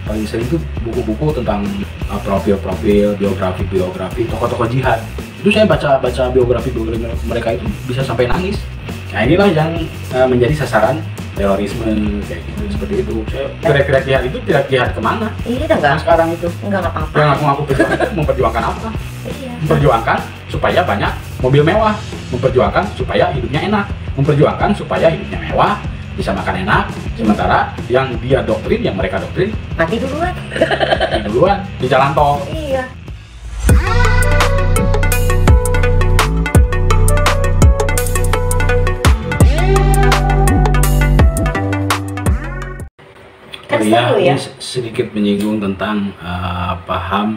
paling sering tuh buku-buku tentang profil-profil, biografi tokoh-tokoh jihad. Itu saya baca biografi mereka itu bisa sampai nangis. Nah inilah yang menjadi sasaran terorisme kayak gitu, seperti itu. Saya kira-kira jihad itu tidak jihad kemana? Iya enggak. Sekarang itu Enggak apa-apa. yang aku perjuangkan memperjuangkan apa? Iya. Memperjuangkan supaya banyak mobil mewah, memperjuangkan supaya hidupnya enak, memperjuangkan supaya hidupnya mewah, bisa makan enak. Sementara yang dia doktrin, yang mereka doktrin, Mati duluan. di jalan tol. Iya. Iya, ya? ini sedikit menyinggung tentang paham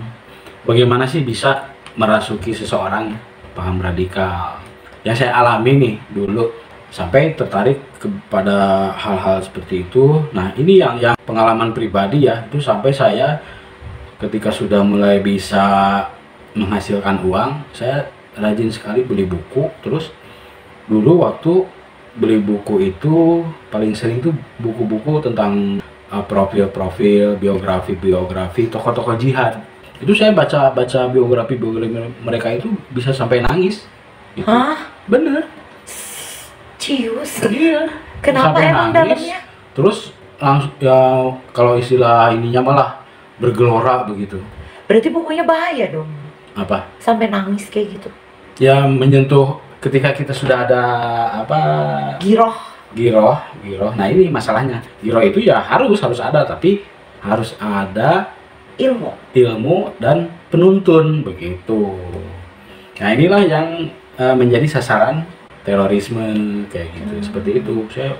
bagaimana sih bisa merasuki seseorang paham radikal. Yang saya alami nih dulu sampai tertarik kepada hal-hal seperti itu. Nah ini yang pengalaman pribadi ya, itu sampai saya ketika sudah mulai bisa menghasilkan uang, saya rajin sekali beli buku. Terus dulu waktu beli buku itu paling sering tuh buku-buku tentang profil-profil, biografi tokoh-tokoh jihad. Itu saya baca biografi mereka itu bisa sampai nangis. Gitu. Hah? Bener. Cius. Iya. Kenapa Sampai emang nangis. dalamnya? Terus langsung ya kalau istilah ininya malah bergelora begitu. Berarti bukunya bahaya dong. Apa? Sampai nangis kayak gitu. Ya menyentuh ketika kita sudah ada apa? Giroh. Nah ini masalahnya. Giroh itu ya harus ada, tapi harus ada ilmu dan penuntun begitu. Nah inilah yang menjadi sasaran terorisme kayak gitu, seperti itu. Saya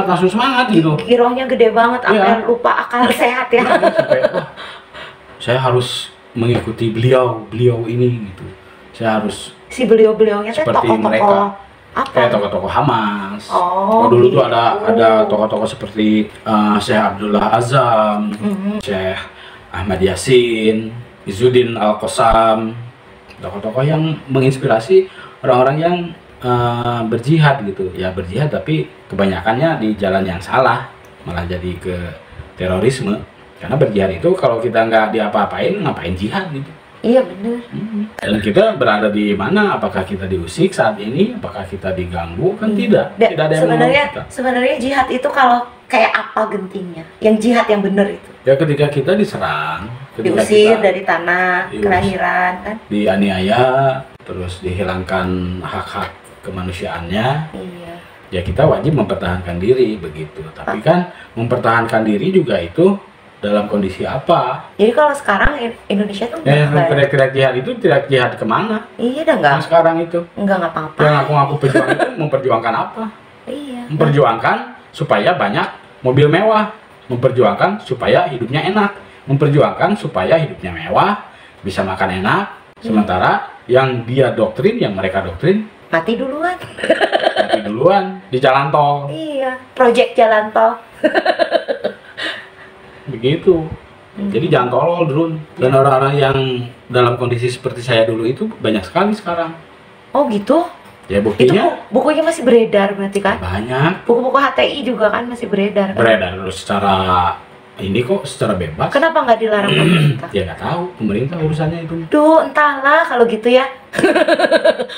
langsung semangat gitu. Girohnya gede banget, sampai lupa akal sehat ya. Sampai, saya harus mengikuti beliau ini gitu. Saya harus si beliau-beliaunya seperti mereka. Apa? Kayak tokoh-tokoh Hamas. Dulu tuh ada tokoh-tokoh seperti Syekh Abdullah Azam, Syekh Ahmad Yasin, Izzuddin Al-Qassam, tokoh-tokoh yang menginspirasi orang-orang yang berjihad gitu. Ya berjihad tapi kebanyakannya di jalan yang salah, malah jadi ke terorisme. Karena berjihad itu kalau kita nggak diapa-apain, ngapain jihad gitu. Iya bener. Dan kita berada di mana? Apakah kita diusik saat ini? Apakah kita diganggu? Kan tidak ada yang sebenarnya kita. Sebenarnya jihad itu kalau kayak apa gentingnya? Yang jihad yang bener itu? Ya ketika kita diserang, diusir dari tanah kelahiran kan? Dianiaya, terus dihilangkan hak-hak kemanusiaannya. Iya. Ya kita wajib mempertahankan diri begitu. Tapi kan mempertahankan diri juga itu dalam kondisi apa? Jadi kalau sekarang Indonesia tuh kira-kira jihad itu tidak jihad kemana? Iya dah enggak. Nah, sekarang itu enggak apa-apa. Yang aku perjuangkan itu memperjuangkan apa? Iya. Memperjuangkan supaya banyak mobil mewah, memperjuangkan supaya hidupnya enak, memperjuangkan supaya hidupnya mewah, bisa makan enak. Sementara yang dia doktrin, yang mereka doktrin, mati duluan. Mati duluan di jalan tol. Iya, proyek jalan tol. Begitu. Jadi jangan tolol dulu. Dan orang-orang yang dalam kondisi seperti saya dulu itu banyak sekali sekarang. Oh gitu? Ya buktinya. Itu bukunya masih beredar berarti kan? Banyak. Buku-buku HTI juga kan masih beredar kan? Beredar terus secara ini kok secara bebas. Kenapa nggak dilarang pemerintah? Ya nggak tahu, pemerintah urusannya itu. Duh, entahlah kalau gitu ya.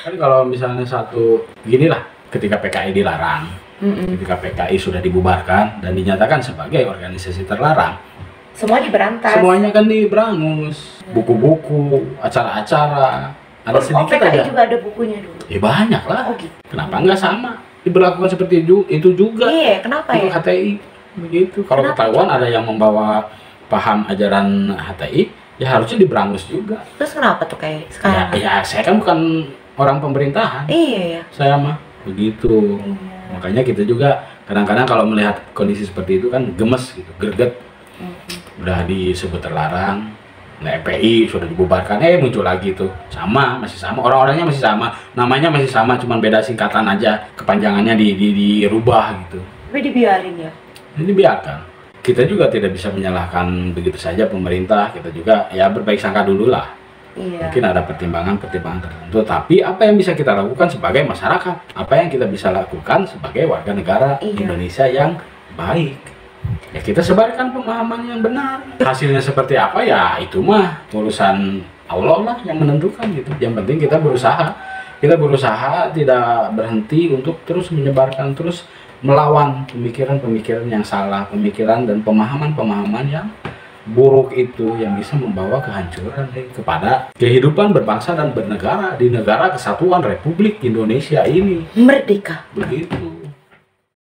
Kan kalau misalnya satu gini lah, ketika PKI dilarang, ketika PKI sudah dibubarkan dan dinyatakan sebagai organisasi terlarang, semua diberantas. Semuanya kan diberangus, buku-buku, acara-acara, ada sedikit PKI aja. juga ada bukunya dulu. Ya banyak lah. Oh gitu. Kenapa nggak sama? Diberlakukan seperti itu juga. Iya, kenapa untuk ya? HTI begitu. Kalau ketahuan ada yang membawa paham ajaran HTI, ya harusnya diberangus juga. Terus kenapa tuh kayak sekarang? Ya saya kan bukan orang pemerintahan. Iya ya. Saya mah begitu. Iya. Makanya kita juga kadang-kadang kalau melihat kondisi seperti itu kan gemes gitu, greget. Udah disebut terlarang, nah FPI sudah dibubarkan, muncul lagi tuh, masih sama, orang-orangnya masih sama, namanya masih sama, cuman beda singkatan aja, kepanjangannya dirubah gitu. Tapi dibiarin ya? Ini biarkan. Kita juga tidak bisa menyalahkan begitu saja pemerintah, kita juga ya berbaik sangka dulu lah. Iya. Mungkin ada pertimbangan tertentu, tapi apa yang bisa kita lakukan sebagai masyarakat? Apa yang kita bisa lakukan sebagai warga negara Indonesia yang baik? Ya kita sebarkan pemahaman yang benar. Hasilnya seperti apa ya itu mah urusan Allah lah yang menentukan gitu. Yang penting kita berusaha. Kita berusaha tidak berhenti untuk terus menyebarkan, terus melawan pemikiran-pemikiran yang salah, pemikiran dan pemahaman-pemahaman yang buruk itu yang bisa membawa kehancuran kepada kehidupan berbangsa dan bernegara di negara kesatuan Republik Indonesia ini. Merdeka. Begitu.